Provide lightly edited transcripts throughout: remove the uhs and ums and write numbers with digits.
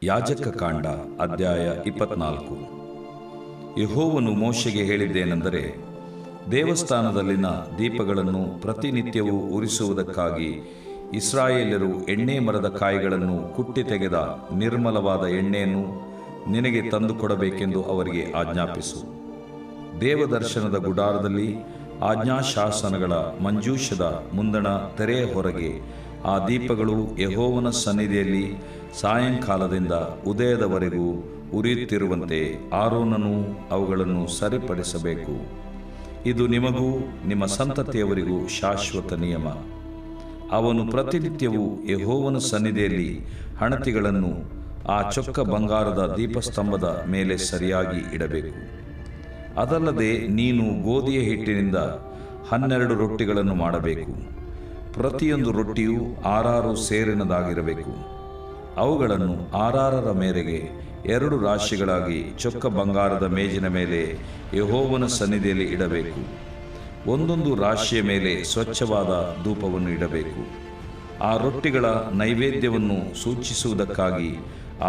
ಯಾಜಕ ಕಾಂಡ ಅಧ್ಯಾಯ 24. ಯೆಹೋವನು ಮೋಶೆಗೆ ಹೇಳಿದ್ದೇನೆಂದರೆ, ದೇವಸ್ಥಾನದಲ್ಲಿನ ದೀಪಗಳನ್ನು ಪ್ರತಿನಿತ್ಯವೂ ಉರಿಸುವುದಕ್ಕಾಗಿ ಇಸ್ರಾಯೇಲ್ಯರು ಎಣ್ಣೆ ಮರದ ಕಾಯಿಗಳನ್ನು ಕುಟ್ಟಿ ತೆಗೆದ ನಿರ್ಮಲವಾದ ಎಣ್ಣೆಯನ್ನು ನಿನಗೆ ತಂದುಕೊಡಬೇಕೆಂದು ಅವರಿಗೆ ಆಜ್ಞಾಪಿಸು. ದೇವದರ್ಶನದ ಗುಡಾರದಲ್ಲಿ ಆಜ್ಞಾಶಾಸನಗಳ ಮಂಜೂಷದ ಮುಂದಣ ತೆರೆಯ ಹೊರಗೆ ಆ ದೀಪಗಳು ಯೆಹೋವನ ಸನ್ನಿಧಿಯಲ್ಲಿ ಸಾಯಂಕಾಲದಿಂದ ಉದಯದವರೆಗೂ ಉರಿಯುತ್ತಿರುವಂತೆ ಆರೋನನು ಅವುಗಳನ್ನು ಸರಿಪಡಿಸಬೇಕು. ಇದು ನಿಮಗೂ ನಿಮ್ಮ ಸಂತತಿಯವರಿಗೂ ಶಾಶ್ವತ ನಿಯಮ. ಅವನು ಪ್ರತಿನಿತ್ಯವೂ ಯೆಹೋವನ ಸನ್ನಿಧಿಯಲ್ಲಿ ಹಣತೆಗಳನ್ನು ಆ ಚೊಕ್ಕ ಬಂಗಾರದ ದೀಪಸ್ತಂಭದ ಮೇಲೆ ಸರಿಯಾಗಿ ಇಡಬೇಕು. ಅದಲ್ಲದೆ ನೀನು ಗೋಧಿಯ ಹಿಟ್ಟಿನಿಂದ 12 ರೊಟ್ಟಿಗಳನ್ನು ಮಾಡಬೇಕು. ಪ್ರತಿಯೊಂದು ರೊಟ್ಟಿಯೂ 6 ಸೇರಿನದಾಗಿರಬೇಕು. ಅವುಗಳನ್ನು 6ರ ಮೇರೆಗೆ 2 ರಾಶಿಗಳಾಗಿ ಚೊಕ್ಕ ಬಂಗಾರದ ಮೇಜಿನ ಮೇಲೆ ಯೆಹೋವನ ಸನ್ನಿಧಿಯಲ್ಲಿ ಇಡಬೇಕು. ಒಂದೊಂದು ರಾಶಿಯ ಮೇಲೆ ಸ್ವಚ್ಛವಾದ ಧೂಪವನ್ನು ಇಡಬೇಕು. ಆ ರೊಟ್ಟಿಗಳ ನೈವೇದ್ಯವನ್ನು ಸೂಚಿಸುವುದಕ್ಕಾಗಿ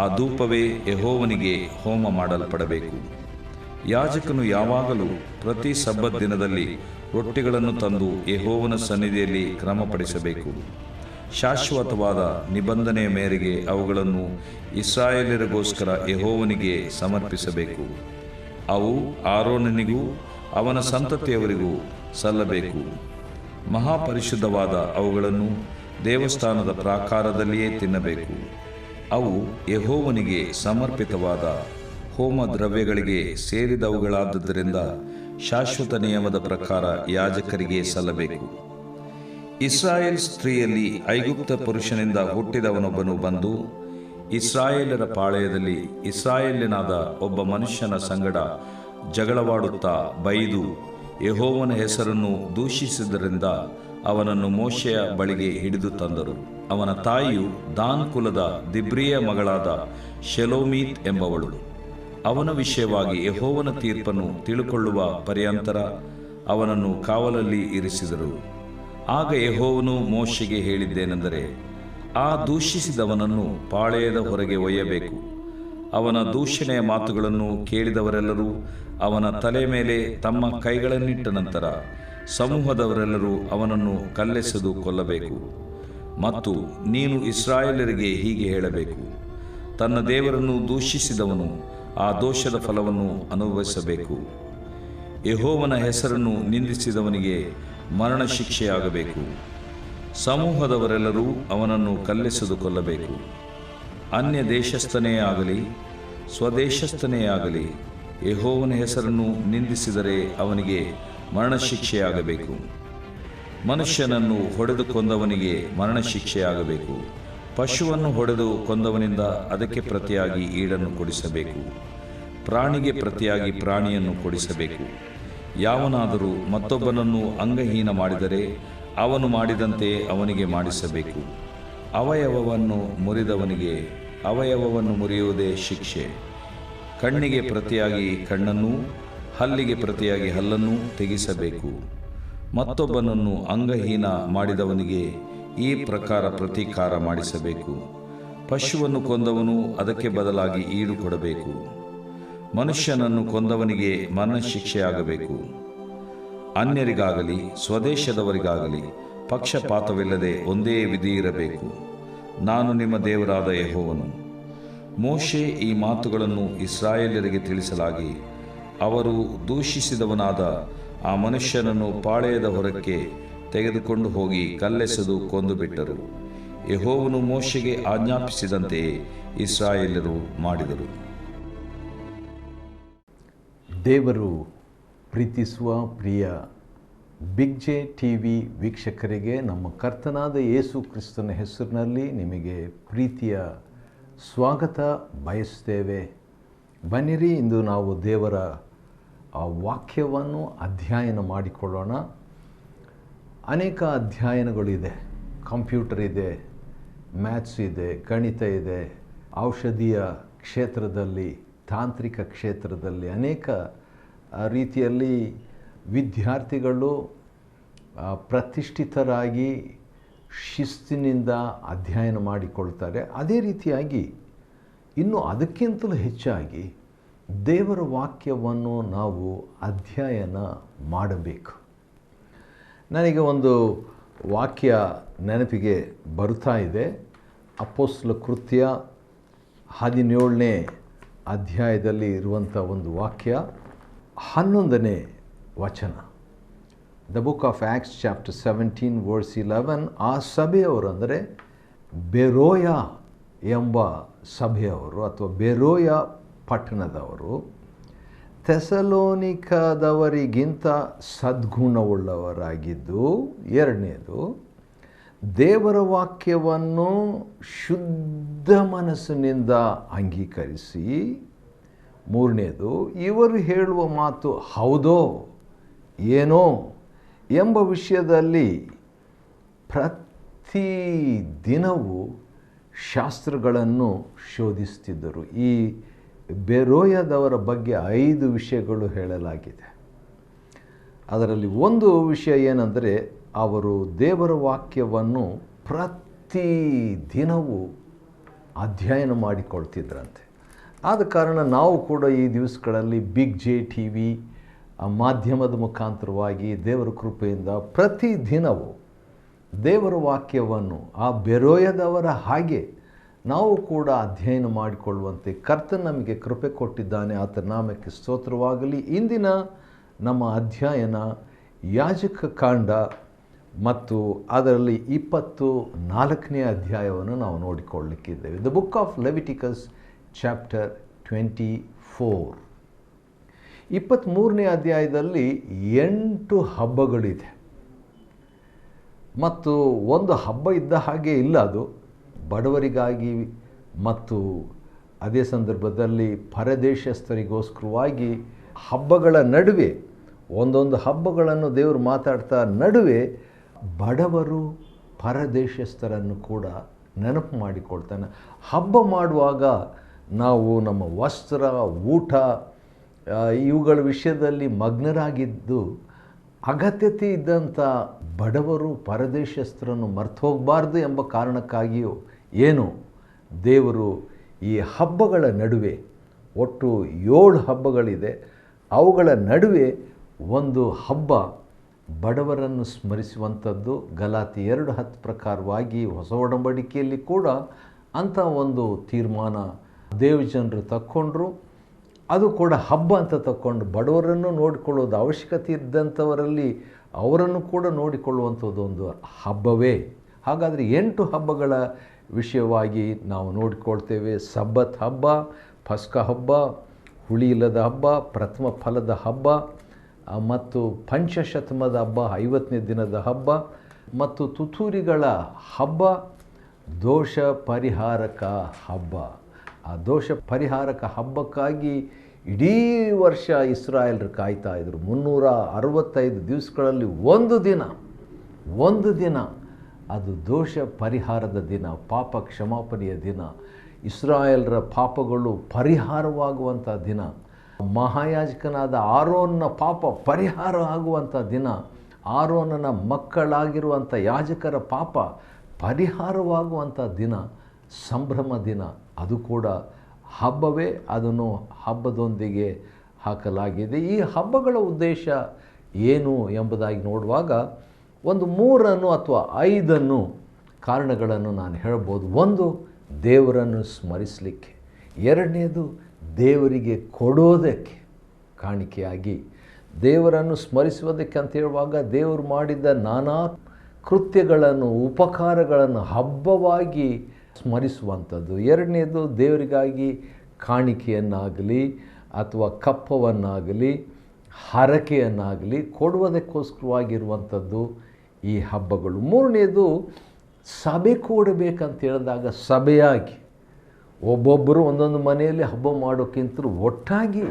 ಆ ಧೂಪವೇ ಯೆಹೋವನಿಗೆ ಹೋಮ ಮಾಡಲ್ಪಡಬೇಕು. ಯಾಜಕನು ಯಾವಾಗಲೂ ಪ್ರತಿ ಸಬ್ಬತ್ ದಿನದಲ್ಲಿ ರೊಟ್ಟಿಗಳನ್ನು ತಂದು ಯೆಹೋವನ ಸನ್ನಿಧಿಯಲ್ಲಿ ಕ್ರಮಪಡಿಸಬೇಕು. ಶಾಶ್ವತವಾದ ನಿಬಂಧನೆಯ ಮೇರೆಗೆ ಅವುಗಳನ್ನು ಇಸ್ರಾಯೇಲ್ಯರಿಗೋಸ್ಕರ ಯೆಹೋವನಿಗೆ ಸಮರ್ಪಿಸಬೇಕು. ಅವು ಆರೋನನಿಗೂ ಅವನ ಸಂತತಿಯವರಿಗೂ ಸಲ್ಲಬೇಕು. ಮಹಾಪರಿಶುದ್ಧವಾದ ಅವುಗಳನ್ನು ದೇವಸ್ಥಾನದ ಪ್ರಾಕಾರದಲ್ಲಿಯೇ ತಿನ್ನಬೇಕು. ಅವು ಯೆಹೋವನಿಗೆ ಸಮರ್ಪಿತವಾದ ಹೋಮ ದ್ರವ್ಯಗಳಿಗೆ ಸೇರಿದವುಗಳಾದ್ದರಿಂದ ಶಾಶ್ವತ ನಿಯಮದ ಪ್ರಕಾರ ಯಾಜಕರಿಗೆ ಸಲ್ಲಬೇಕು. ಇಸ್ರಾಯೇಲ್ ಸ್ತ್ರೀಯಲ್ಲಿ ಐಗುಪ್ತ ಪುರುಷನಿಂದ ಹುಟ್ಟಿದವನೊಬ್ಬನು ಬಂದು ಇಸ್ರಾಯೇಲರ ಪಾಳೆಯದಲ್ಲಿ ಇಸ್ರಾಯೇಲ್ಯನಾದ ಒಬ್ಬ ಮನುಷ್ಯನ ಸಂಗಡ ಜಗಳವಾಡುತ್ತಾ ಬೈದು ಯೆಹೋವನ ಹೆಸರನ್ನು ದೂಷಿಸಿದ್ದರಿಂದ ಅವನನ್ನು ಮೋಶೆಯ ಬಳಿಗೆ ಹಿಡಿದು ತಂದರು. ಅವನ ತಾಯಿಯು ದಾನ್ ಕುಲದ ದಿಬ್ರಿಯ ಮಗಳಾದ ಶೆಲೋಮೀತ್ ಎಂಬವಳು. ಅವನ ವಿಷಯವಾಗಿ ಯೆಹೋವನ ತೀರ್ಪನ್ನು ತಿಳುಕೊಳ್ಳುವ ಪರ್ಯಂತರ ಅವನನ್ನು ಕಾವಲಲ್ಲಿ ಇರಿಸಿದರು. ಆಗ ಯೆಹೋವನು ಮೋಶೆಗೆ ಹೇಳಿದ್ದೇನೆಂದರೆ, ಆ ದೂಷಿಸಿದವನನ್ನು ಪಾಳೆಯದ ಹೊರಗೆ ಒಯ್ಯಬೇಕು. ಅವನ ದೂಷಣೆಯ ಮಾತುಗಳನ್ನು ಕೇಳಿದವರೆಲ್ಲರೂ ಅವನ ತಲೆ ಮೇಲೆ ತಮ್ಮ ಕೈಗಳನ್ನಿಟ್ಟ ನಂತರ ಸಮೂಹದವರೆಲ್ಲರೂ ಅವನನ್ನು ಕಲ್ಲೆಸೆದು ಕೊಲ್ಲಬೇಕು. ಮತ್ತು ನೀನು ಇಸ್ರಾಯೇಲರಿಗೆ ಹೀಗೆ ಹೇಳಬೇಕು, ತನ್ನ ದೇವರನ್ನು ದೂಷಿಸಿದವನು ಆ ದೋಷದ ಫಲವನ್ನು ಅನುಭವಿಸಬೇಕು. ಯೆಹೋವನ ಹೆಸರನ್ನು ನಿಂದಿಸಿದವನಿಗೆ ಮರಣ ಶಿಕ್ಷೆಯಾಗಬೇಕು. ಸಮೂಹದವರೆಲ್ಲರೂ ಅವನನ್ನು ಕಲ್ಲೆಸೆದು ಕೊಲ್ಲಬೇಕು. ಅನ್ಯ ದೇಶಸ್ಥನೇ ಆಗಲಿ ಸ್ವದೇಶಸ್ಥನೇ ಆಗಲಿ ಯೆಹೋವನ ಹೆಸರನ್ನು ನಿಂದಿಸಿದರೆ ಅವನಿಗೆ ಮರಣಶಿಕ್ಷೆಯಾಗಬೇಕು. ಮನುಷ್ಯನನ್ನು ಹೊಡೆದು ಕೊಂದವನಿಗೆ ಮರಣಶಿಕ್ಷೆಯಾಗಬೇಕು. ಪಶುವನ್ನು ಹೊಡೆದು ಕೊಂದವನಿಂದ ಅದಕ್ಕೆ ಪ್ರತಿಯಾಗಿ ಈಡನ್ನು ಕೊಡಿಸಬೇಕು. ಪ್ರಾಣಿಗೆ ಪ್ರತಿಯಾಗಿ ಪ್ರಾಣಿಯನ್ನು ಕೊಡಿಸಬೇಕು. ಯಾವನಾದರೂ ಮತ್ತೊಬ್ಬನನ್ನು ಅಂಗಹೀನ ಮಾಡಿದರೆ ಅವನು ಮಾಡಿದಂತೆ ಅವನಿಗೆ ಮಾಡಿಸಬೇಕು. ಅವಯವವನ್ನು ಮುರಿದವನಿಗೆ ಅವಯವವನ್ನು ಮುರಿಯುವುದೇ ಶಿಕ್ಷೆ. ಕಣ್ಣಿಗೆ ಪ್ರತಿಯಾಗಿ ಕಣ್ಣನ್ನೂ ಹಲ್ಲಿಗೆ ಪ್ರತಿಯಾಗಿ ಹಲ್ಲನ್ನೂ ತೆಗೆಸಬೇಕು. ಮತ್ತೊಬ್ಬನನ್ನು ಅಂಗಹೀನ ಮಾಡಿದವನಿಗೆ ಈ ಪ್ರಕಾರ ಪ್ರತೀಕಾರ ಮಾಡಿಸಬೇಕು. ಪಶುವನ್ನು ಕೊಂದವನು ಅದಕ್ಕೆ ಬದಲಾಗಿ ಈಡು ಕೊಡಬೇಕು. ಮನುಷ್ಯನನ್ನು ಕೊಂದವನಿಗೆ ಮರಣಶಿಕ್ಷೆಯಾಗಬೇಕು. ಅನ್ಯರಿಗಾಗಲಿ ಸ್ವದೇಶದವರಿಗಾಗಲಿ ಪಕ್ಷಪಾತವಿಲ್ಲದೆ ಒಂದೇ ವಿಧಿ ಇರಬೇಕು. ನಾನು ನಿಮ್ಮ ದೇವರಾದ ಯೆಹೋವನು. ಮೋಶೆ ಈ ಮಾತುಗಳನ್ನು ಇಸ್ರಾಯೇಲ್ಯರಿಗೆ ತಿಳಿಸಲಾಗಿ ಅವರು ದೂಷಿಸಿದವನಾದ ಆ ಮನುಷ್ಯನನ್ನು ಪಾಳೆಯದ ಹೊರಕ್ಕೆ ತೆಗೆದುಕೊಂಡು ಹೋಗಿ ಕಲ್ಲೆಸೆದು ಕೊಂದುಬಿಟ್ಟರು. ಯೆಹೋವನು ಮೋಶೆಗೆ ಆಜ್ಞಾಪಿಸಿದಂತೆಯೇ ಇಸ್ರಾಯೇಲ್ಯರು ಮಾಡಿದರು. ದೇವರು ಪ್ರೀತಿಸುವ ಪ್ರಿಯ ಬಿಗ್ ಜೆ ಟಿವಿ ವೀಕ್ಷಕರಿಗೆ ನಮ್ಮ ಕರ್ತನಾದ ಯೇಸು ಕ್ರಿಸ್ತನ ಹೆಸರಿನಲ್ಲಿ ನಿಮಗೆ ಪ್ರೀತಿಯ ಸ್ವಾಗತ ಬಯಸುತ್ತೇವೆ. ಬನ್ನಿರಿ, ಇಂದು ನಾವು ದೇವರ ವಾಕ್ಯವನ್ನು ಅಧ್ಯಯನ ಮಾಡಿಕೊಳ್ಳೋಣ. ಅನೇಕ ಅಧ್ಯಯನಗಳಿದೆ. ಕಂಪ್ಯೂಟರ್ ಇದೆ, ಮ್ಯಾಥ್ಸ್ ಇದೆ, ಗಣಿತ ಇದೆ, ಔಷಧೀಯ ಕ್ಷೇತ್ರದಲ್ಲಿ, ತಾಂತ್ರಿಕ ಕ್ಷೇತ್ರದಲ್ಲಿ ಅನೇಕ ರೀತಿಯಲ್ಲಿ ವಿದ್ಯಾರ್ಥಿಗಳು ಪ್ರತಿಷ್ಠಿತರಾಗಿ ಶಿಸ್ತಿನಿಂದ ಅಧ್ಯಯನ ಮಾಡಿಕೊಳ್ತಾರೆ. ಅದೇ ರೀತಿಯಾಗಿ ಇನ್ನು ಅದಕ್ಕಿಂತಲೂ ಹೆಚ್ಚಾಗಿ ದೇವರ ವಾಕ್ಯವನ್ನು ನಾವು ಅಧ್ಯಯನ ಮಾಡಬೇಕು. ನನಗೆ ಒಂದು ವಾಕ್ಯ ನೆನಪಿಗೆ ಬರ್ತಾ ಇದೆ. ಅಪೊಸ್ತಲ ಕೃತ್ಯ 17ನೇ ಅಧ್ಯಾಯದಲ್ಲಿ ಇರುವಂಥ ಒಂದು ವಾಕ್ಯ, 11ನೇ ವಚನ. The book of Acts chapter 17 verse 11. ಆ ಸಭೆಯವರು ಅಂದರೆ ಬೆರೋಯ ಎಂಬ ಸಭೆಯವರು ಅಥವಾ ಬೆರೋಯ ಪಟ್ಟಣದವರು ಥೆಸಲೋನಿಕದವರಿಗಿಂತ ಸದ್ಗುಣವುಳ್ಳವರಾಗಿದ್ದು, ಎರಡನೇದು ದೇವರ ವಾಕ್ಯವನ್ನು ಶುದ್ಧ ಮನಸ್ಸಿನಿಂದ ಅಂಗೀಕರಿಸಿ, ಮೂರನೇದು ಇವರು ಹೇಳುವ ಮಾತು ಹೌದೋ ಏನೋ ಎಂಬ ವಿಷಯದಲ್ಲಿ ಪ್ರತಿ ದಿನವೂ ಶಾಸ್ತ್ರಗಳನ್ನು ಶೋಧಿಸುತ್ತಿದ್ದರು. ಈ ಬೆರೋಯದವರ ಬಗ್ಗೆ 5 ವಿಷಯಗಳು ಹೇಳಲಾಗಿದೆ. ಅದರಲ್ಲಿ ಒಂದು ವಿಷಯ ಏನೆಂದರೆ, ಅವರು ದೇವರ ವಾಕ್ಯವನ್ನು ಪ್ರತಿ ದಿನವೂ ಅಧ್ಯಯನ ಮಾಡಿಕೊಳ್ತಿದ್ರಂತೆ. ಆದ ಕಾರಣ ನಾವು ಕೂಡ ಈ ದಿವಸಗಳಲ್ಲಿ ಬಿಗ್ ಜೆ ಟಿ ವಿ ಮಾಧ್ಯಮದ ಮುಖಾಂತರವಾಗಿ ದೇವರ ಕೃಪೆಯಿಂದ ಪ್ರತಿ ದಿನವೂ ದೇವರ ವಾಕ್ಯವನ್ನು ಆ ಬೆರೋಯದವರ ಹಾಗೆ ನಾವು ಕೂಡ ಅಧ್ಯಯನ ಮಾಡಿಕೊಳ್ಳುವಂತೆ ಕರ್ತನು ನಮಗೆ ಕೃಪೆ ಕೊಟ್ಟಿದ್ದಾನೆ. ಆತನ ನಾಮಕ್ಕೆ ಸ್ತೋತ್ರವಾಗಲಿ. ಇಂದಿನ ನಮ್ಮ ಅಧ್ಯಯನ ಯಾಜಕ ಕಾಂಡ ಮತ್ತು ಅದರಲ್ಲಿ 24ನೇ ಅಧ್ಯಾಯವನ್ನು ನಾವು ನೋಡಿಕೊಳ್ಳಲಿಕ್ಕಿದ್ದೇವೆ. The book of Leviticus chapter 24. 23ನೇ ಅಧ್ಯಾಯದಲ್ಲಿ 8 ಹಬ್ಬಗಳಿದೆ. ಮತ್ತು ಒಂದು ಹಬ್ಬ ಇದ್ದ ಹಾಗೆ ಇಲ್ಲ, ಅದು ಬಡವರಿಗಾಗಿ ಮತ್ತು ಅದೇ ಸಂದರ್ಭದಲ್ಲಿ ಪರದೇಶಸ್ಥರಿಗೋಸ್ಕರವಾಗಿ ಹಬ್ಬಗಳ ನಡುವೆ ಒಂದೊಂದು ಹಬ್ಬಗಳನ್ನು ದೇವರು ಮಾತಾಡ್ತಾ ನಡುವೆ ಬಡವರು ಪರದೇಶಸ್ಥರನ್ನು ಕೂಡ ನೆನಪು ಮಾಡಿಕೊಳ್ತಾನೆ. ಹಬ್ಬ ಮಾಡುವಾಗ ನಾವು ನಮ್ಮ ವಸ್ತ್ರ, ಊಟ ಇವುಗಳ ವಿಷಯದಲ್ಲಿ ಮಗ್ನರಾಗಿದ್ದು ಅಗತ್ಯತೆ ಇದ್ದಂಥ ಬಡವರು ಪರದೇಶಸ್ಥರನ್ನು ಮರ್ತು ಹೋಗಬಾರ್ದು ಎಂಬ ಕಾರಣಕ್ಕಾಗಿಯೂ ಏನು ದೇವರು ಈ ಹಬ್ಬಗಳ ನಡುವೆ, ಒಟ್ಟು 7 ಹಬ್ಬಗಳಿದೆ, ಅವುಗಳ ನಡುವೆ ಒಂದು ಹಬ್ಬ ಬಡವರನ್ನು ಸ್ಮರಿಸುವಂಥದ್ದು. ಗಲಾತಿ 2:10 ಪ್ರಕಾರವಾಗಿ ಹೊಸ ಒಡಂಬಡಿಕೆಯಲ್ಲಿ ಕೂಡ ಅಂಥ ಒಂದು ತೀರ್ಮಾನ ದೇವಜನರು ತಕ್ಕೊಂಡ್ರು. ಅದು ಕೂಡ ಹಬ್ಬ ಅಂತ ತಕ್ಕೊಂಡು ಬಡವರನ್ನು ನೋಡಿಕೊಳ್ಳೋದು ಅವಶ್ಯಕತೆ ಇದ್ದಂಥವರಲ್ಲಿ ಅವರನ್ನು ಕೂಡ ನೋಡಿಕೊಳ್ಳುವಂಥದ್ದು ಒಂದು ಹಬ್ಬವೇ. ಹಾಗಾದರೆ 8 ಹಬ್ಬಗಳ ವಿಷಯವಾಗಿ ನಾವು ನೋಡಿಕೊಳ್ತೇವೆ. ಸಬ್ಬತ್ ಹಬ್ಬ, ಪಸ್ಕ ಹಬ್ಬ, ಹುಳಿ ಇಲ್ಲದ ಹಬ್ಬ, ಪ್ರಥಮ ಫಲದ ಹಬ್ಬ ಮತ್ತು ಪಂಚಶತಮದ ಹಬ್ಬ, 50ನೇ ದಿನದ ಹಬ್ಬ ಮತ್ತು ತುತ್ತೂರಿಗಳ ಹಬ್ಬ, ದೋಷ ಪರಿಹಾರಕ ಹಬ್ಬ. ಆ ದೋಷ ಪರಿಹಾರಕ ಹಬ್ಬಕ್ಕಾಗಿ ಇಡೀ ವರ್ಷ ಇಸ್ರಾಯೇಲರು ಕಾಯ್ತಾ ಇದ್ದರು. 365 ದಿವಸಗಳಲ್ಲಿ ಒಂದು ದಿನ ಅದು ದೋಷ ಪರಿಹಾರದ ದಿನ, ಪಾಪ ಕ್ಷಮಾಪಣೆಯ ದಿನ, ಇಸ್ರಾಯೇಲರ ಪಾಪಗಳು ಪರಿಹಾರವಾಗುವಂಥ ದಿನ, ಮಹಾಯಾಜಕನಾದ ಆರೋನನ ಪಾಪ ಪರಿಹಾರ ಆಗುವಂಥ ದಿನ, ಆರೋನನ ಮಕ್ಕಳಾಗಿರುವಂಥ ಯಾಜಕರ ಪಾಪ ಪರಿಹಾರವಾಗುವಂಥ ದಿನ, ಸಂಭ್ರಮ ದಿನ. ಅದು ಕೂಡ ಹಬ್ಬವೇ, ಅದನ್ನು ಹಬ್ಬದೊಂದಿಗೆ ಹಾಕಲಾಗಿದೆ. ಈ ಹಬ್ಬಗಳ ಉದ್ದೇಶ ಏನು ಎಂಬುದಾಗಿ ನೋಡುವಾಗ ಒಂದು 3 ಅಥವಾ 5 ಕಾರಣಗಳನ್ನು ನಾನು ಹೇಳ್ಬೋದು. ಒಂದು, ದೇವರನ್ನು ಸ್ಮರಿಸಲಿಕ್ಕೆ. ಎರಡನೇದು, ದೇವರಿಗೆ ಕೊಡೋದಕ್ಕೆ ಕಾಣಿಕೆಯಾಗಿ. ದೇವರನ್ನು ಸ್ಮರಿಸುವುದಕ್ಕೆ ಅಂತ ಹೇಳುವಾಗ ದೇವರು ಮಾಡಿದ ನಾನಾ ಕೃತ್ಯಗಳನ್ನು, ಉಪಕಾರಗಳನ್ನು ಹಬ್ಬವಾಗಿ ಸ್ಮರಿಸುವಂಥದ್ದು. ಎರಡನೇದು, ದೇವರಿಗಾಗಿ ಕಾಣಿಕೆಯನ್ನಾಗಲಿ ಅಥವಾ ಕಪ್ಪವನ್ನಾಗಲಿ ಹರಕೆಯನ್ನಾಗಲಿ ಕೊಡುವುದಕ್ಕೋಸ್ಕರವಾಗಿರುವಂಥದ್ದು ಈ ಹಬ್ಬಗಳು. ಮೂರನೇದು, ಸಭೆ ಕೂಡಬೇಕಂತ ಹೇಳಿದಾಗ ಸಭೆಯಾಗಿ ಒಬ್ಬೊಬ್ಬರು ಒಂದೊಂದು ಮನೆಯಲ್ಲಿ ಹಬ್ಬ ಮಾಡೋಕ್ಕಿಂತಲೂ ಒಟ್ಟಾಗಿ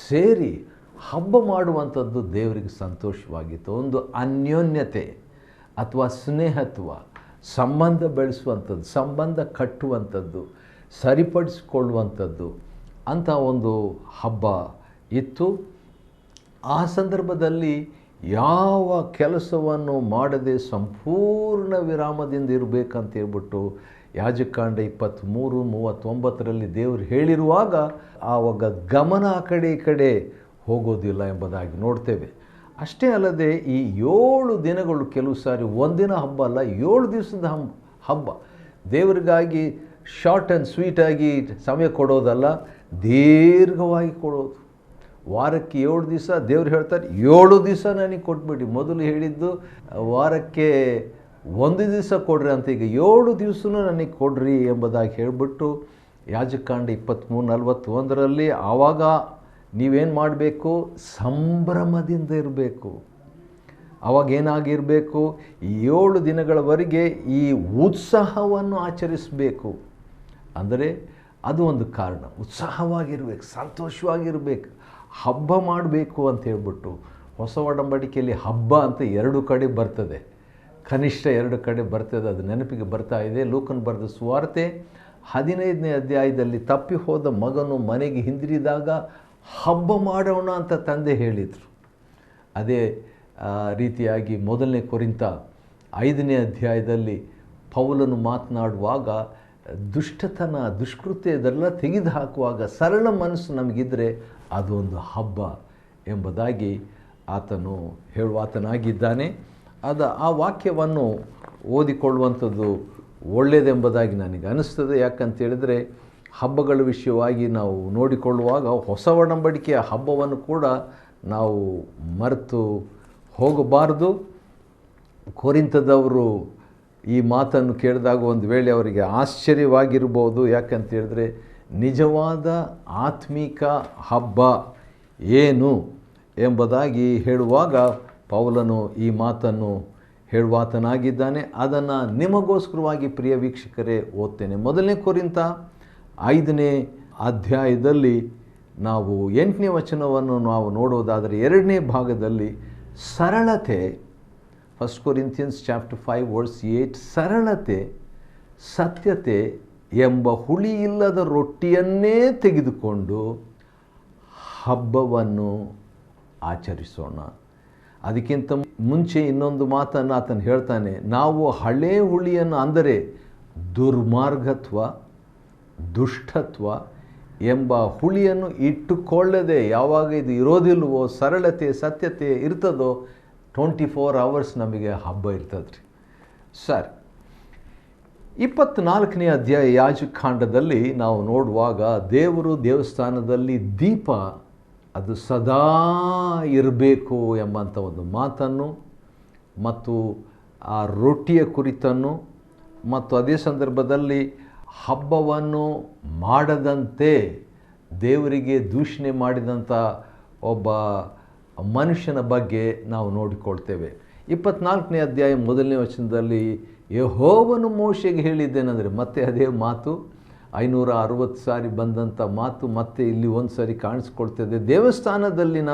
ಸೇರಿ ಹಬ್ಬ ಮಾಡುವಂಥದ್ದು ದೇವರಿಗೆ ಸಂತೋಷವಾಗಿತ್ತು. ಒಂದು ಅನ್ಯೋನ್ಯತೆ ಅಥವಾ ಸ್ನೇಹತ್ವ, ಸಂಬಂಧ ಬೆಳೆಸುವಂಥದ್ದು, ಸಂಬಂಧ ಕಟ್ಟುವಂಥದ್ದು, ಸರಿಪಡಿಸಿಕೊಳ್ಳುವಂಥದ್ದು ಅಂಥ ಒಂದು ಹಬ್ಬ ಇತ್ತು. ಆ ಸಂದರ್ಭದಲ್ಲಿ ಯಾವ ಕೆಲಸವನ್ನು ಮಾಡದೆ ಸಂಪೂರ್ಣ ವಿರಾಮದಿಂದ ಇರಬೇಕಂತ ಹೇಳ್ಬಿಟ್ಟು ಯಾಜಕಾಂಡ 23:39 ದೇವರು ಹೇಳಿರುವಾಗ ಆವಾಗ ಗಮನ ಆ ಕಡೆ ಈ ಕಡೆ ಹೋಗೋದಿಲ್ಲ ಎಂಬುದಾಗಿ ನೋಡ್ತೇವೆ. ಅಷ್ಟೇ ಅಲ್ಲದೆ ಈ 7 ದಿನಗಳು ಕೆಲವು ಸಾರಿ ಒಂದಿನ ಹಬ್ಬ ಅಲ್ಲ, 7 ದಿವಸದ ಹಬ್ಬ. ದೇವರಿಗಾಗಿ ಶಾರ್ಟ್ ಆ್ಯಂಡ್ ಸ್ವೀಟಾಗಿ ಸಮಯ ಕೊಡೋದಲ್ಲ, ದೀರ್ಘವಾಗಿ ಕೊಡೋದು. ವಾರಕ್ಕೆ 7 ದಿವಸ ದೇವ್ರು ಹೇಳ್ತಾರೆ, 7 ದಿವಸ ನನಗೆ ಕೊಟ್ಬಿಡಿ. ಮೊದಲು ಹೇಳಿದ್ದು ವಾರಕ್ಕೆ 1 ದಿವಸ ಕೊಡ್ರಿ ಅಂತ, ಈಗ 7 ದಿವಸನೂ ನನಗೆ ಕೊಡ್ರಿ ಎಂಬುದಾಗಿ ಹೇಳಿಬಿಟ್ಟು ಯಾಜಕಾಂಡ 23:41 ಆವಾಗ ನೀವೇನು ಮಾಡಬೇಕು? ಸಂಭ್ರಮದಿಂದ ಇರಬೇಕು. ಆವಾಗ ಏನಾಗಿರಬೇಕು? 7 ದಿನಗಳವರೆಗೆ ಈ ಉತ್ಸಾಹವನ್ನು ಆಚರಿಸಬೇಕು. ಅಂದರೆ ಅದು ಒಂದು ಕಾರಣ, ಉತ್ಸಾಹವಾಗಿರಬೇಕು, ಸಂತೋಷವಾಗಿರಬೇಕು, ಹಬ್ಬ ಮಾಡಬೇಕು ಅಂತ ಹೇಳ್ಬಿಟ್ಟು. ಹೊಸ ಒಡಂಬಡಿಕೆಯಲ್ಲಿ ಹಬ್ಬ ಅಂತ 2 ಕಡೆ ಬರ್ತದೆ, ಕನಿಷ್ಠ 2 ಕಡೆ ಬರ್ತದೆ. ಅದು ನೆನಪಿಗೆ ಬರ್ತಾ ಇದೆ. ಲೂಕನ ಬರೆದ ಸುವಾರ್ತೆ 15ನೇ ಅಧ್ಯಾಯದಲ್ಲಿ ತಪ್ಪಿ ಹೋದ ಮಗನು ಮನೆಗೆ ಹಿಂದಿರಿದಾಗ ಹಬ್ಬ ಮಾಡೋಣ ಅಂತ ತಂದೆ ಹೇಳಿದರು. ಅದೇ ರೀತಿಯಾಗಿ 1ನೇ ಕೊರಿಂಥ 5ನೇ ಅಧ್ಯಾಯದಲ್ಲಿ ಪೌಲನು ಮಾತನಾಡುವಾಗ ದುಷ್ಟತನ, ದುಷ್ಕೃತ್ಯ ಇದೆಲ್ಲ ತೆಗೆದು ಹಾಕುವಾಗ ಸರಳ ಮನಸ್ಸು ನಮಗಿದ್ದರೆ ಅದು ಒಂದು ಹಬ್ಬ ಎಂಬುದಾಗಿ ಆತನಾಗಿದ್ದಾನೆ. ಆ ವಾಕ್ಯವನ್ನು ಓದಿಕೊಳ್ಳುವಂಥದ್ದು ಒಳ್ಳೆಯದೆಂಬುದಾಗಿ ನನಗೆ ಅನಿಸ್ತದೆ. ಯಾಕಂತೇಳಿದರೆ ಹಬ್ಬಗಳ ವಿಷಯವಾಗಿ ನಾವು ನೋಡಿಕೊಳ್ಳುವಾಗ ಹೊಸ ಒಡಂಬಡಿಕೆಯ ಹಬ್ಬವನ್ನು ಕೂಡ ನಾವು ಮರೆತು ಹೋಗಬಾರದು. ಕೊರಿಂಥದವರು ಈ ಮಾತನ್ನು ಕೇಳಿದಾಗ ಒಂದು ವೇಳೆ ಅವರಿಗೆ ಆಶ್ಚರ್ಯವಾಗಿರ್ಬೋದು. ಯಾಕಂತೇಳಿದ್ರೆ ನಿಜವಾದ ಆತ್ಮಿಕ ಹಬ್ಬ ಏನು ಎಂಬುದಾಗಿ ಹೇಳುವಾಗ ಪೌಲನು ಈ ಮಾತನ್ನು ಹೇಳುವಾತನಾಗಿದ್ದಾನೆ. ಅದನ್ನು ನಿಮಗೋಸ್ಕರವಾಗಿ ಪ್ರಿಯ ವೀಕ್ಷಕರೇ ಓದ್ತೇನೆ. 1ನೇ ಕೊರಿಂಥ 5ನೇ ಅಧ್ಯಾಯದಲ್ಲಿ ನಾವು 8ನೇ ವಚನವನ್ನು ನಾವು ನೋಡೋದಾದರೆ 2ನೇ ಭಾಗದಲ್ಲಿ ಸರಳತೆ, 1 Corinthians chapter 5 verse 8, ಸರಳತೆ, ಸತ್ಯತೆ ಎಂಬ ಹುಳಿಯಿಲ್ಲದ ರೊಟ್ಟಿಯನ್ನೇ ತೆಗೆದುಕೊಂಡು ಹಬ್ಬವನ್ನು ಆಚರಿಸೋಣ. ಅದಕ್ಕಿಂತ ಮುಂಚೆ ಇನ್ನೊಂದು ಮಾತನ್ನು ಆತನು ಹೇಳ್ತಾನೆ, ನಾವು ಹಳೇ ಹುಳಿಯನ್ನು, ಅಂದರೆ ದುರ್ಮಾರ್ಗತ್ವ, ದುಷ್ಟತ್ವ ಎಂಬ ಹುಳಿಯನ್ನು ಇಟ್ಟುಕೊಳ್ಳದೆ, ಯಾವಾಗ ಇದು ಇರೋದಿಲ್ವೋ, ಸರಳತೆ ಸತ್ಯತೆ ಇರ್ತದೋ 24 hours ನಮಗೆ ಹಬ್ಬ ಇರ್ತದೆ ರೀ. ಸರಿ, 24ನೇ ಅಧ್ಯಾಯ ಯಾಜಕಾಂಡದಲ್ಲಿ ನಾವು ನೋಡುವಾಗ ದೇವರು ದೇವಸ್ಥಾನದಲ್ಲಿ ದೀಪ ಅದು ಸದಾ ಇರಬೇಕು ಎಂಬಂಥ ಒಂದು ಮಾತನ್ನು ಮತ್ತು ಆ ರೊಟ್ಟಿಯ ಕುರಿತನ್ನು ಮತ್ತು ಅದೇ ಸಂದರ್ಭದಲ್ಲಿ ಹಬ್ಬವನ್ನು ಮಾಡದಂತೆ ದೇವರಿಗೆ ದೂಷಣೆ ಮಾಡಿದಂಥ ಒಬ್ಬ ಮನುಷ್ಯನ ಬಗ್ಗೆ ನಾವು ನೋಡಿಕೊಳ್ತೇವೆ. 24ನೇ ಅಧ್ಯಾಯ 1ನೇ ವಚನದಲ್ಲಿ ಯೆಹೋವನು ಮೋಶೆಗೆ ಹೇಳಿದ್ದೇನೆಂದರೆ, ಮತ್ತೆ ಅದೇ ಮಾತು 560 ಸಾರಿ ಬಂದಂಥ ಮಾತು ಮತ್ತೆ ಇಲ್ಲಿ ಒಂದು ಸಾರಿ ಕಾಣಿಸ್ಕೊಳ್ತದೆ. ದೇವಸ್ಥಾನದಲ್ಲಿನ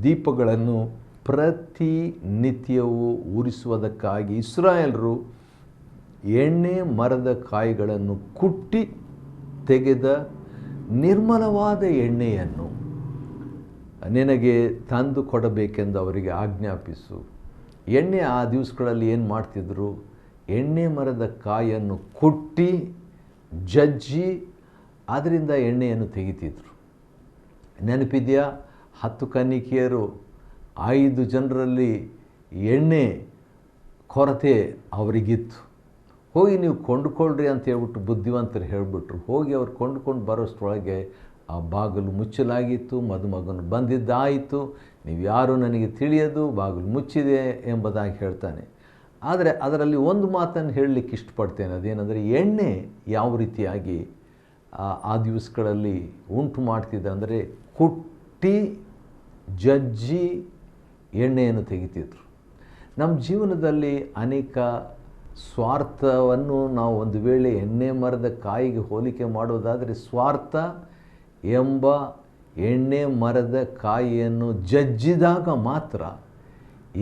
ದೀಪಗಳನ್ನು ಪ್ರತಿನಿತ್ಯವೂ ಉರಿಸುವುದಕ್ಕಾಗಿ ಇಸ್ರಾಯೇಲರು ಎಣ್ಣೆ ಮರದ ಕಾಯಿಗಳನ್ನು ಕುಟ್ಟಿ ತೆಗೆದ ನಿರ್ಮಲವಾದ ಎಣ್ಣೆಯನ್ನು ನಿನಗೆ ತಂದು ಕೊಡಬೇಕೆಂದು ಅವರಿಗೆ ಆಜ್ಞಾಪಿಸು. ಎಣ್ಣೆ ಆ ದಿವಸಗಳಲ್ಲಿ ಏನು ಮಾಡ್ತಿದ್ರು? ಎಣ್ಣೆ ಮರದ ಕಾಯನ್ನು ಕುಟ್ಟಿ ಜಜ್ಜಿ ಅದರಿಂದ ಎಣ್ಣೆಯನ್ನು ತೆಗಿತಿದ್ರು. ನೆನಪಿದೆಯಾ? 10 ಕನ್ನಿಕೆಯರು 5 ಜನರಲ್ಲಿ ಎಣ್ಣೆ ಕೊರತೆ ಅವರಿಗಿತ್ತು. ಹೋಗಿ ನೀವು ಕೊಂಡುಕೊಳ್ಳ್ರಿ ಅಂತ ಹೇಳ್ಬಿಟ್ಟು ಬುದ್ಧಿವಂತರು ಹೇಳಿಬಿಟ್ರು. ಹೋಗಿ ಅವ್ರು ಕೊಂಡುಕೊಂಡು ಬರೋಷ್ಟರೊಳಗೆ ಆ ಬಾಗಿಲು ಮುಚ್ಚಲಾಗಿತ್ತು. ಮದುಮಗನು ಬಂದಿದ್ದಾಯಿತು, ನೀವು ಯಾರು ನನಗೆ ತಿಳಿಯದು, ಬಾಗಿಲು ಮುಚ್ಚಿದೆ ಎಂಬುದಾಗಿ ಹೇಳ್ತಾನೆ. ಆದರೆ ಅದರಲ್ಲಿ ಒಂದು ಮಾತನ್ನು ಹೇಳಲಿಕ್ಕೆ ಇಷ್ಟಪಡ್ತೇನೆ. ಅದೇನೆಂದರೆ, ಎಣ್ಣೆ ಯಾವ ರೀತಿಯಾಗಿ ಆ ದಿವಸಗಳಲ್ಲಿ ಉಂಟು ಮಾಡ್ತಿದ್ದ ಅಂದರೆ ಕುಟ್ಟಿ ಜಜ್ಜಿ ಎಣ್ಣೆಯನ್ನು ತೆಗಿತಿದ್ರು. ನಮ್ಮ ಜೀವನದಲ್ಲಿ ಅನೇಕ ಸ್ವಾರ್ಥವನ್ನು ನಾವು ಒಂದು ವೇಳೆ ಎಣ್ಣೆ ಮರದ ಕಾಯಿಗೆ ಹೋಲಿಕೆ ಮಾಡೋದಾದರೆ, ಸ್ವಾರ್ಥ ಎಂಬ ಎಣ್ಣೆ ಮರದ ಕಾಯಿಯನ್ನು ಜಜ್ಜಿದಾಗ ಮಾತ್ರ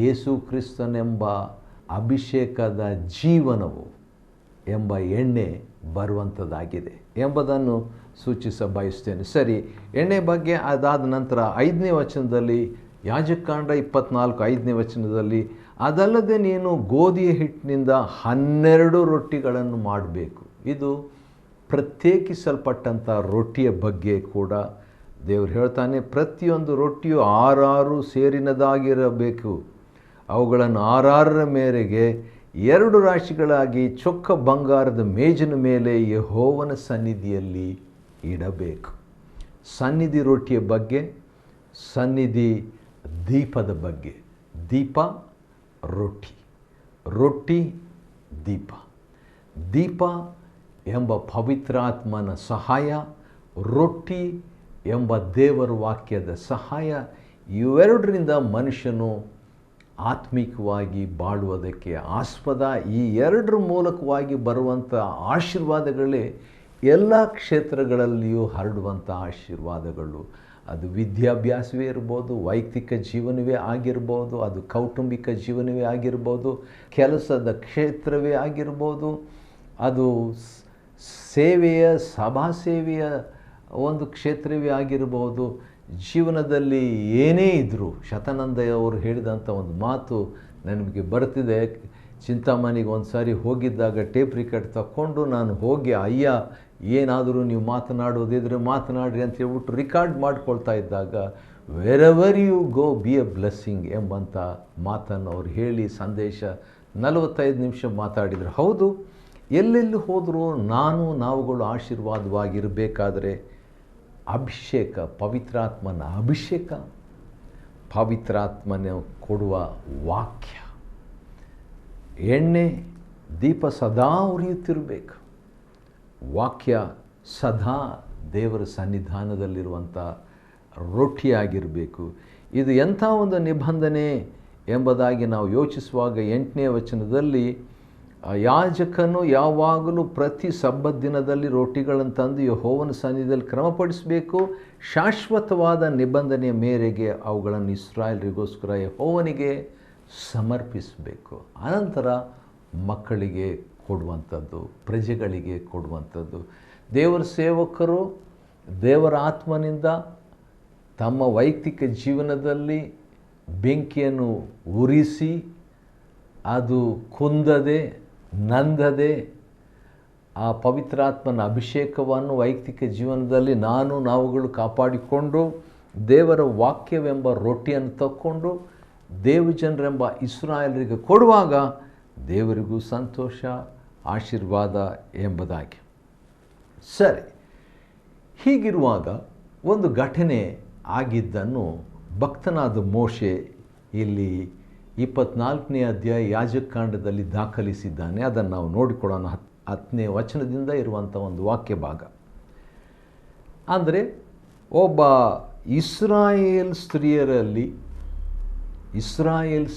ಯೇಸು ಕ್ರಿಸ್ತನೆಂಬ ಅಭಿಷೇಕದ ಜೀವನವು ಎಂಬ ಎಣ್ಣೆ ಬರುವಂಥದ್ದಾಗಿದೆ ಎಂಬುದನ್ನು ಸೂಚಿಸ ಬಯಸ್ತೇನೆ. ಸರಿ, ಎಣ್ಣೆ ಬಗ್ಗೆ ಅದಾದ ನಂತರ 5ನೇ ವಚನದಲ್ಲಿ, ಯಾಜಕಾಂಡ 24 5ನೇ ವಚನದಲ್ಲಿ, ಅದಲ್ಲದೆ ನೀನು ಗೋಧಿಯ ಹಿಟ್ಟಿನಿಂದ 12 ರೊಟ್ಟಿಗಳನ್ನು ಮಾಡಬೇಕು. ಇದು ಪ್ರತ್ಯೇಕಿಸಲ್ಪಟ್ಟಂಥ ರೊಟ್ಟಿಯ ಬಗ್ಗೆ ಕೂಡ ದೇವರು ಹೇಳ್ತಾನೆ. ಪ್ರತಿಯೊಂದು ರೊಟ್ಟಿಯು 6 ಸೇರಿನದಾಗಿರಬೇಕು. ಅವುಗಳನ್ನು 6ರ ಮೇರೆಗೆ 2 ರಾಶಿಗಳಾಗಿ ಚೊಕ್ಕ ಬಂಗಾರದ ಮೇಜಿನ ಮೇಲೆ ಯೆಹೋವನ ಸನ್ನಿಧಿಯಲ್ಲಿ ಇಡಬೇಕು. ಸನ್ನಿಧಿ ರೊಟ್ಟಿಯ ಬಗ್ಗೆ, ಸನ್ನಿಧಿ ದೀಪದ ಬಗ್ಗೆ. ದೀಪ ರೊಟ್ಟಿ, ರೊಟ್ಟಿ ದೀಪ. ದೀಪ ಎಂಬ ಪವಿತ್ರಾತ್ಮನ ಸಹಾಯ, ರೊಟ್ಟಿ ಎಂಬ ದೇವರ ವಾಕ್ಯದ ಸಹಾಯ, ಇವೆರಡರಿಂದ ಮನುಷ್ಯನು ಆತ್ಮಿಕವಾಗಿ ಬಾಳುವುದಕ್ಕೆ ಆಸ್ಪದ. ಈ 2 ಮೂಲಕವಾಗಿ ಬರುವಂಥ ಆಶೀರ್ವಾದಗಳೇ ಎಲ್ಲ ಕ್ಷೇತ್ರಗಳಲ್ಲಿಯೂ ಹರಡುವಂಥ ಆಶೀರ್ವಾದಗಳು. ಅದು ವಿದ್ಯಾಭ್ಯಾಸವೇ ಇರ್ಬೋದು, ವೈಯಕ್ತಿಕ ಜೀವನವೇ ಆಗಿರ್ಬೋದು, ಅದು ಕೌಟುಂಬಿಕ ಜೀವನವೇ ಆಗಿರ್ಬೋದು, ಕೆಲಸದ ಕ್ಷೇತ್ರವೇ ಆಗಿರ್ಬೋದು, ಅದು ಸೇವೆಯ ಸಭಾ ಸೇವೆಯ ಒಂದು ಕ್ಷೇತ್ರವೇ ಆಗಿರ್ಬೋದು. ಜೀವನದಲ್ಲಿ ಏನೇ ಇದ್ದರೂ, ಶತಾನಂದ ಅವರು ಹೇಳಿದಂಥ ಒಂದು ಮಾತು ನನಗೆ ಬರ್ತಿದೆ. ಚಿಂತಾಮಣಿಗೆ ಒಂದು ಸಾರಿ ಹೋಗಿದ್ದಾಗ ಟೇಪ್ ರಿಕಾರ್ಡ್ ತಗೊಂಡು ನಾನು ಹೋಗಿ, ಅಯ್ಯ ಏನಾದರೂ ನೀವು ಮಾತನಾಡೋದಿದ್ರೆ ಮಾತನಾಡ್ರಿ ಅಂತ ಹೇಳ್ಬಿಟ್ಟು ರಿಕಾರ್ಡ್ ಮಾಡ್ಕೊಳ್ತಾ ಇದ್ದಾಗ, wherever you go be a blessing ಎಂಬಂಥ ಮಾತನ್ನು ಅವ್ರು ಹೇಳಿ ಸಂದೇಶ 45 ನಿಮಿಷ ಮಾತಾಡಿದರು. ಹೌದು, ಎಲ್ಲೆಲ್ಲಿ ಹೋದರೂ ನಾವುಗಳು ಆಶೀರ್ವಾದವಾಗಿರಬೇಕಾದ್ರೆ ಅಭಿಷೇಕ, ಪವಿತ್ರಾತ್ಮನ ಅಭಿಷೇಕ, ಪವಿತ್ರಾತ್ಮನ ಕೊಡುವ ವಾಕ್ಯ, ಎಣ್ಣೆ, ದೀಪ ಸದಾ ಉರಿಯುತ್ತಿರಬೇಕು. ವಾಕ್ಯ ಸದಾ ದೇವರ ಸನ್ನಿಧಾನದಲ್ಲಿರುವಂಥ ರೊಟ್ಟಿಯಾಗಿರಬೇಕು. ಇದು ಎಂಥ ಒಂದು ನಿಬಂಧನೆ ಎಂಬುದಾಗಿ ನಾವು ಯೋಚಿಸುವಾಗ 8ನೇ ವಚನದಲ್ಲಿ, ಯಾಜಕನು ಯಾವಾಗಲೂ ಪ್ರತಿ ಸಬ್ಬತ್ ದಿನದಲ್ಲಿ ರೊಟ್ಟಿಗಳನ್ನು ತಂದು ಯೆಹೋವನ ಸನ್ನಿಧಿಯಲ್ಲಿ ಕ್ರಮಪಡಿಸಬೇಕು. ಶಾಶ್ವತವಾದ ನಿಬಂಧನೆಯ ಮೇರೆಗೆ ಅವುಗಳನ್ನು ಇಸ್ರಾಯೇಲರಿಗೋಸ್ಕರ ಯೆಹೋವನಿಗೆ ಸಮರ್ಪಿಸಬೇಕು. ಅನಂತರ ಮಕ್ಕಳಿಗೆ ಕೊಡುವಂಥದ್ದು, ಪ್ರಜೆಗಳಿಗೆ ಕೊಡುವಂಥದ್ದು. ದೇವರ ಸೇವಕರು ದೇವರ ಆತ್ಮನಿಂದ ತಮ್ಮ ವೈಯಕ್ತಿಕ ಜೀವನದಲ್ಲಿ ಬೆಂಕಿಯನ್ನು ಉರಿಸಿ ಅದು ಕುಂದದೆ ನಂದದೆ ಆ ಪವಿತ್ರಾತ್ಮನ ಅಭಿಷೇಕವನ್ನು ವೈಯಕ್ತಿಕ ಜೀವನದಲ್ಲಿ ನಾವುಗಳು ಕಾಪಾಡಿಕೊಂಡು ದೇವರ ವಾಕ್ಯವೆಂಬ ರೊಟ್ಟಿಯನ್ನು ತಕ್ಕೊಂಡು ದೇವಜನರೆಂಬ ಇಸ್ರಾಯೇಲರಿಗೆ ಕೊಡುವಾಗ ದೇವರಿಗೂ ಸಂತೋಷ, ಆಶೀರ್ವಾದ ಎಂಬುದಾಗಿ. ಸರಿ, ಹೀಗಿರುವಾಗ ಒಂದು ಘಟನೆ ಆಗಿದ್ದನ್ನು ಭಕ್ತನಾದ ಮೋಶೆ ಇಲ್ಲಿ 24ನೇ ಅಧ್ಯಾಯ ಯಾಜಕಕಾಂಡದಲ್ಲಿ ದಾಖಲಿಸಿದ್ದಾನೆ. ಅದನ್ನು ನಾವು ನೋಡಿಕೊಳ್ಳೋಣ. 10ನೇ ವಚನದಿಂದ ಇರುವಂಥ ಒಂದು ವಾಕ್ಯ ಭಾಗ. ಅಂದರೆ ಒಬ್ಬ ಇಸ್ರಾಯೇಲ್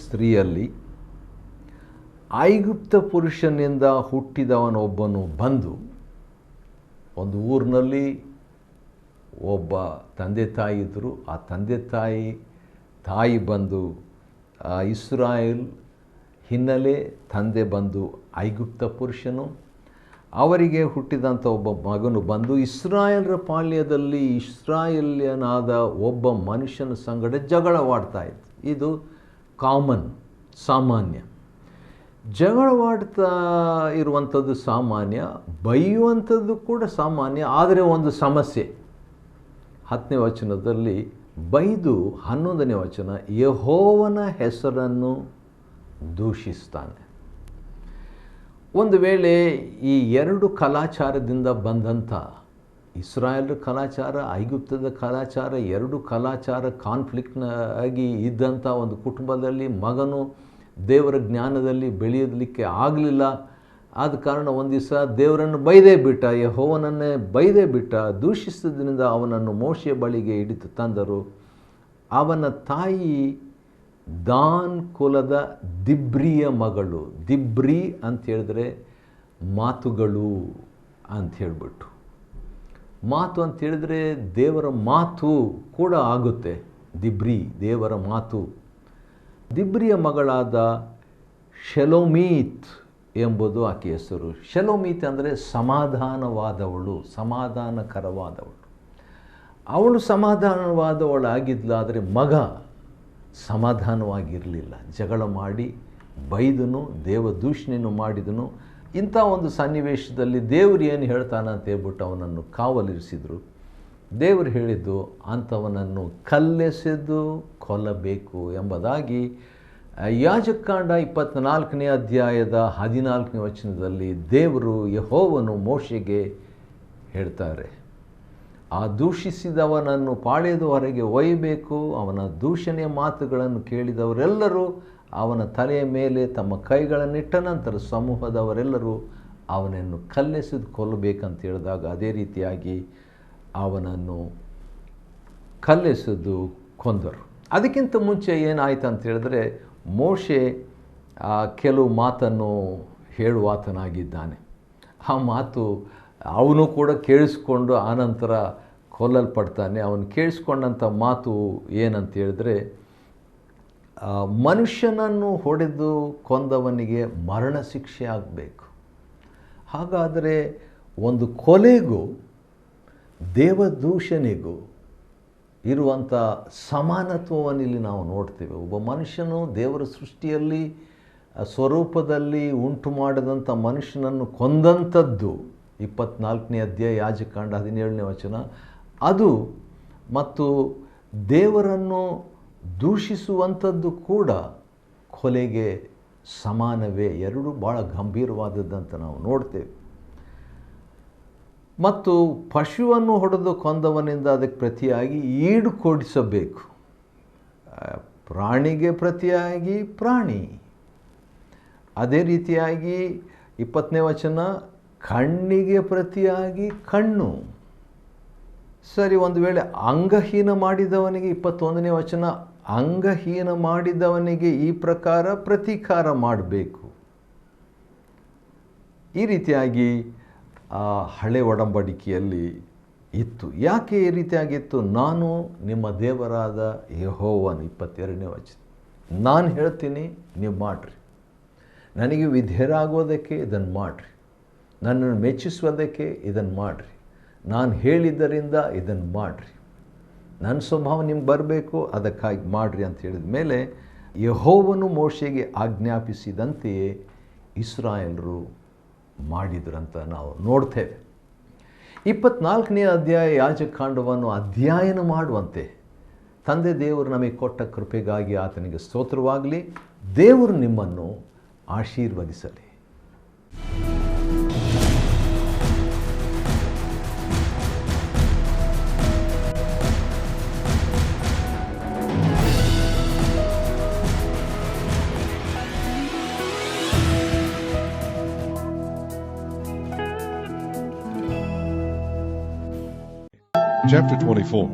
ಸ್ತ್ರೀಯಲ್ಲಿ ಐಗುಪ್ತ ಪುರುಷನಿಂದ ಹುಟ್ಟಿದವನೊಬ್ಬನು ಬಂದು, ಒಂದು ಊರಿನಲ್ಲಿ ಒಬ್ಬ ತಂದೆ ತಾಯಿ ಇದ್ದರು. ಆ ತಂದೆ ತಾಯಿ ಬಂದು ಇಸ್ರಾಯೇಲ್ ಹಿನ್ನೆಲೆ, ತಂದೆ ಬಂದು ಐಗುಪ್ತ ಪುರುಷನು. ಅವರಿಗೆ ಹುಟ್ಟಿದಂಥ ಒಬ್ಬ ಮಗನು ಬಂದು ಇಸ್ರಾಯೇಲರ ಪಾಳ್ಯದಲ್ಲಿ ಇಸ್ರಾಯೇಲ್ಯನಾದ ಒಬ್ಬ ಮನುಷ್ಯನ ಸಂಗಡ ಜಗಳವಾಡ್ತಾ ಇತ್ತು. ಇದು ಸಾಮಾನ್ಯ. ಜಗಳವಾಡ್ತಾ ಇರುವಂಥದ್ದು ಸಾಮಾನ್ಯ, ಬೈಯುವಂಥದ್ದು ಕೂಡ ಸಾಮಾನ್ಯ. ಆದರೆ ಒಂದು ಸಮಸ್ಯೆ. 10ನೇ ವಚನದಲ್ಲಿ ಬೈದು 11ನೇ ವಚನ, ಯೆಹೋವನ ಹೆಸರನ್ನು ದೂಷಿಸ್ತಾನೆ. ಒಂದು ವೇಳೆ ಈ 2 ಕಲಾಚಾರದಿಂದ ಬಂದಂಥ ಇಸ್ರಾಯೇಲ್ ಕಲಾಚಾರ, ಐಗುಪ್ತದ ಕಲಾಚಾರ, 2 ಕಲಾಚಾರ ಕಾನ್ಫ್ಲಿಕ್ಟ್ನಾಗಿ ಇದ್ದಂಥ ಒಂದು ಕುಟುಂಬದಲ್ಲಿ ಮಗನು ದೇವರ ಜ್ಞಾನದಲ್ಲಿ ಬೆಳೆಯಲಿಕ್ಕೆ ಆಗಲಿಲ್ಲ. ಆದ ಕಾರಣ ಒಂದು ದಿವಸ ದೇವರನ್ನು ಬೈದೇ ಬಿಟ್ಟ, ಯೆಹೋವನನ್ನೇ ಬೈದೇ ಬಿಟ್ಟ. ದೂಷಿಸಿದ್ರಿಂದ ಅವನನ್ನು ಮೋಶೆಯ ಬಳಿಗೆ ಹಿಡಿದು ತಂದರು. ಅವನ ತಾಯಿ ದಾನ್ ಕುಲದ ದಿಬ್ರಿಯ ಮಗಳು. ದಿಬ್ರಿ ಅಂತ ಹೇಳಿದ್ರೆ ಮಾತುಗಳು ಅಂತ ಹೇಳಿಬಿಟ್ಟು, ಮಾತು ಅಂತ ಹೇಳಿದ್ರೆ ದೇವರ ಮಾತು ಕೂಡ ಆಗುತ್ತೆ. ದಿಬ್ರಿ ದೇವರ ಮಾತು. ದಿಬ್ರಿಯ ಮಗಳಾದ ಶೆಲೋಮೀತ್ ಎಂಬುದು ಆಕೆ ಹೆಸರು. ಶೆಲೋಮೀತ್ ಅಂದರೆ ಸಮಾಧಾನವಾದವಳು, ಸಮಾಧಾನಕರವಾದವಳು. ಅವಳು ಸಮಾಧಾನವಾದವಳಾಗಿದ್ಲು, ಆದರೆ ಮಗ ಸಮಾಧಾನವಾಗಿರಲಿಲ್ಲ. ಜಗಳ ಮಾಡಿ ಬೈದನು, ದೇವದೂಷಣೆಯನ್ನು ಮಾಡಿದನು. ಇಂಥ ಒಂದು ಸನ್ನಿವೇಶದಲ್ಲಿ ದೇವರು ಏನು ಹೇಳ್ತಾನೆ ಅಂತ ಹೇಳ್ಬಿಟ್ಟು ಅವನನ್ನು ಕಾವಲಿರಿಸಿದರು. ದೇವರು ಹೇಳಿದ್ದು ಅಂಥವನನ್ನು ಕಲ್ಲೆಸೆದು ಕೊಲ್ಲಬೇಕು ಎಂಬುದಾಗಿ ಯಾಜಕಕಾಂಡ 24ನೇ ಅಧ್ಯಾಯದ 14ನೇ ವಚನದಲ್ಲಿ ದೇವರು ಯೆಹೋವನು ಮೋಶೆಗೆ ಹೇಳ್ತಾರೆ. ಆ ದೂಷಿಸಿದವನನ್ನು ಪಾಳೆಯದ ಹೊರಗೆ ಒಯ್ಯಬೇಕು. ಅವನ ದೂಷಣೆಯ ಮಾತುಗಳನ್ನು ಕೇಳಿದವರೆಲ್ಲರೂ ಅವನ ತಲೆಯ ಮೇಲೆ ತಮ್ಮ ಕೈಗಳನ್ನಿಟ್ಟ ನಂತರ ಸಮೂಹದವರೆಲ್ಲರೂ ಅವನನ್ನು ಕಲ್ಲೆಸೆದು ಕೊಲ್ಲಬೇಕಂತ ಹೇಳಿದಾಗ ಅದೇ ರೀತಿಯಾಗಿ ಅವನನ್ನು ಕಲ್ಲೆಸೆದು ಕೊಂದರು. ಅದಕ್ಕಿಂತ ಮುಂಚೆ ಏನಾಯ್ತು ಅಂತ ಹೇಳಿದ್ರೆ, ಮೋಶೆ ಕೆಲವು ಮಾತನ್ನು ಹೇಳುವಾತನಾಗಿದ್ದಾನೆ. ಆ ಮಾತು ಅವನು ಕೂಡ ಕೇಳಿಸ್ಕೊಂಡು ಆನಂತರ ಕೊಲ್ಲಲ್ಪಡ್ತಾನೆ. ಅವನು ಕೇಳಿಸ್ಕೊಂಡಂಥ ಮಾತು ಏನಂತ ಹೇಳಿದ್ರೆ, ಮನುಷ್ಯನನ್ನು ಹೊಡೆದು ಕೊಂದವನಿಗೆ ಮರಣ ಶಿಕ್ಷೆ ಆಗಬೇಕು. ಹಾಗಾದರೆ ಒಂದು ಕೊಲೆಗೂ ದೇವದೂಷಣೆಗೂ ಇರುವಂಥ ಸಮಾನತ್ವವನ್ನು ಇಲ್ಲಿ ನಾವು ನೋಡ್ತೇವೆ. ಒಬ್ಬ ಮನುಷ್ಯನು ದೇವರ ಸೃಷ್ಟಿಯಲ್ಲಿ ಸ್ವರೂಪದಲ್ಲಿ ಉಂಟು ಮಾಡಿದಂಥ ಮನುಷ್ಯನನ್ನು ಕೊಂದಂಥದ್ದು 24ನೇ ಅಧ್ಯಾಯ ಯಾಜಕಕಾಂಡ 17ನೇ ವಚನ ಅದು, ಮತ್ತು ದೇವರನ್ನು ದೂಷಿಸುವಂಥದ್ದು ಕೂಡ ಕೊಲೆಗೆ ಸಮಾನವೇ. ಎರಡೂ ಭಾಳ ಗಂಭೀರವಾದದ್ದಂತ ನಾವು ನೋಡ್ತೇವೆ. ಮತ್ತು ಪಶುವನ್ನು ಹೊಡೆದು ಕೊಂದವನಿಂದ ಅದಕ್ಕೆ ಪ್ರತಿಯಾಗಿ ಈಡು ಕೊಡಿಸಬೇಕು. ಪ್ರಾಣಿಗೆ ಪ್ರತಿಯಾಗಿ ಪ್ರಾಣಿ. ಅದೇ ರೀತಿಯಾಗಿ 20ನೇ ವಚನ ಕಣ್ಣಿಗೆ ಪ್ರತಿಯಾಗಿ ಕಣ್ಣು. ಸರಿ, ಒಂದು ವೇಳೆ ಅಂಗಹೀನ ಮಾಡಿದವನಿಗೆ 21ನೇ ವಚನ ಅಂಗಹೀನ ಮಾಡಿದವನಿಗೆ ಈ ಪ್ರಕಾರ ಪ್ರತೀಕಾರ ಮಾಡಬೇಕು. ಈ ರೀತಿಯಾಗಿ ಹಳೆ ಒಡಂಬಡಿಕೆಯಲ್ಲಿ ಇತ್ತು. ಯಾಕೆ ಈ ರೀತಿಯಾಗಿತ್ತು? ನಾನು ನಿಮ್ಮ ದೇವರಾದ ಯೆಹೋವನು 22ನೇ ವಚನ. ನಾನು ಹೇಳ್ತೀನಿ, ನೀವು ಮಾಡಿರಿ. ನನಗೆ ವಿಧೇಯರಾಗೋದಕ್ಕೆ ಇದನ್ನು ಮಾಡಿರಿ. ನನ್ನನ್ನು ಮೆಚ್ಚಿಸುವುದಕ್ಕೆ ಇದನ್ನು ಮಾಡಿರಿ. ನಾನು ಹೇಳಿದ್ದರಿಂದ ಇದನ್ನು ಮಾಡಿರಿ. ನನ್ನ ಸ್ವಭಾವ ನಿಮ್ಗೆ ಬರಬೇಕು, ಅದಕ್ಕಾಗಿ ಮಾಡಿರಿ ಅಂತ ಹೇಳಿದ ಮೇಲೆ ಯೆಹೋವನು ಮೋಶೆಗೆ ಆಜ್ಞಾಪಿಸಿದಂತೆಯೇ ಇಸ್ರಾಯೇಲರು ಮಾಡಿದ್ರಂತ ನಾವು ನೋಡ್ತೇವೆ. 24ನೇ ಅಧ್ಯಾಯ ಯಾಜಕಕಾಂಡವನ್ನು ಅಧ್ಯಯನ ಮಾಡುವಂತೆ ತಂದೆ ದೇವರು ನಮಗೆ ಕೊಟ್ಟ ಕೃಪೆಗಾಗಿ ಆತನಿಗೆ ಸ್ತೋತ್ರವಾಗಲಿ. ದೇವರು ನಿಮ್ಮನ್ನು ಆಶೀರ್ವದಿಸಲಿ. Chapter 24.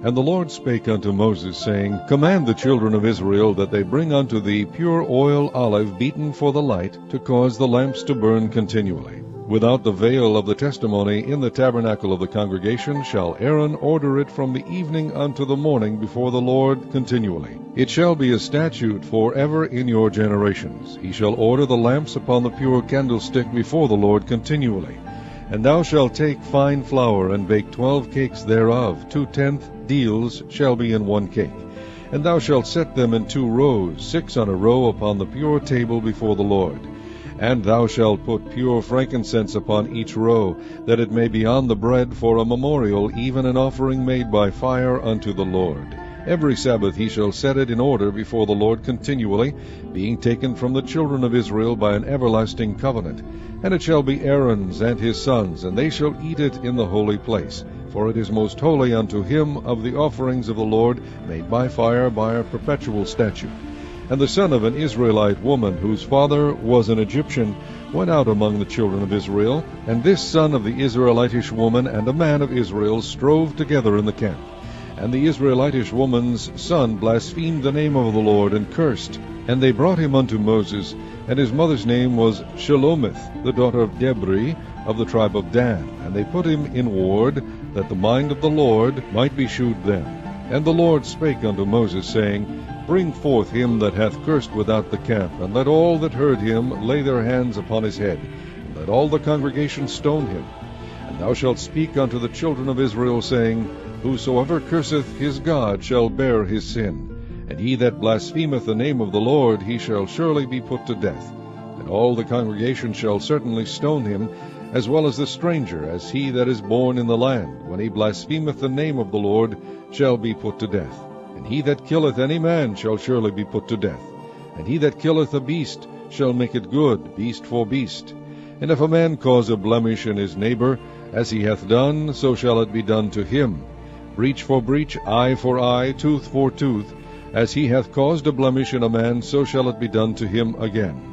And the Lord spake unto Moses, saying, Command the children of Israel that they bring unto thee pure oil olive beaten for the light, to cause the lamps to burn continually. Without the veil of the testimony in the tabernacle of the congregation shall Aaron order it from the evening unto the morning before the Lord continually. It shall be a statute for ever in your generations. He shall order the lamps upon the pure candlestick before the Lord continually. And thou shalt take fine flour, and bake 12 cakes thereof. 2/10 deals shall be in one cake. And thou shalt set them in 2 rows, 6 on a row upon the pure table before the Lord. And thou shalt put pure frankincense upon each row, that it may be on the bread for a memorial, even an offering made by fire unto the Lord. Every Sabbath he shall set it in order before the Lord continually, being taken from the children of Israel by an everlasting covenant. And it shall be Aaron's and his sons, and they shall eat it in the holy place. For it is most holy unto him of the offerings of the Lord, made by fire by a perpetual statute. And the son of an Israelite woman, whose father was an Egyptian, went out among the children of Israel. And this son of the Israelitish woman and a man of Israel strove together in the camp. And the Israelitish woman's son blasphemed the name of the Lord, and cursed. And they brought him unto Moses, and his mother's name was Shelomith, the daughter of Debri, of the tribe of Dan. And they put him in ward, that the mind of the Lord might be shewed them. And the Lord spake unto Moses, saying, Bring forth him that hath cursed without the camp, and let all that heard him lay their hands upon his head, and let all the congregation stone him. And thou shalt speak unto the children of Israel, saying, Whosoever curseth his God shall bear his sin. And he that blasphemeth the name of the Lord, he shall surely be put to death. And all the congregation shall certainly stone him, as well as the stranger, as he that is born in the land, when he blasphemeth the name of the Lord, shall be put to death. And he that killeth any man shall surely be put to death. And he that killeth a beast shall make it good, beast for beast. And if a man cause a blemish in his neighbor, as he hath done, so shall it be done to him. Breach for breach, eye for eye, tooth for tooth. As he hath caused a blemish in a man, so shall it be done to him again.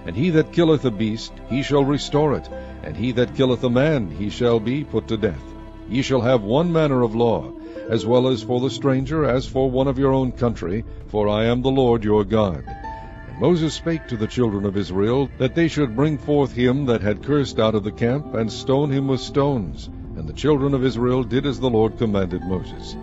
And he that killeth a beast, he shall restore it. And he that killeth a man, he shall be put to death. Ye shall have one manner of law, as well as for the stranger, as for one of your own country, for I am the Lord your God. And Moses spake to the children of Israel, that they should bring forth him that had cursed out of the camp, and stone him with stones. And the children of Israel did as the Lord commanded Moses.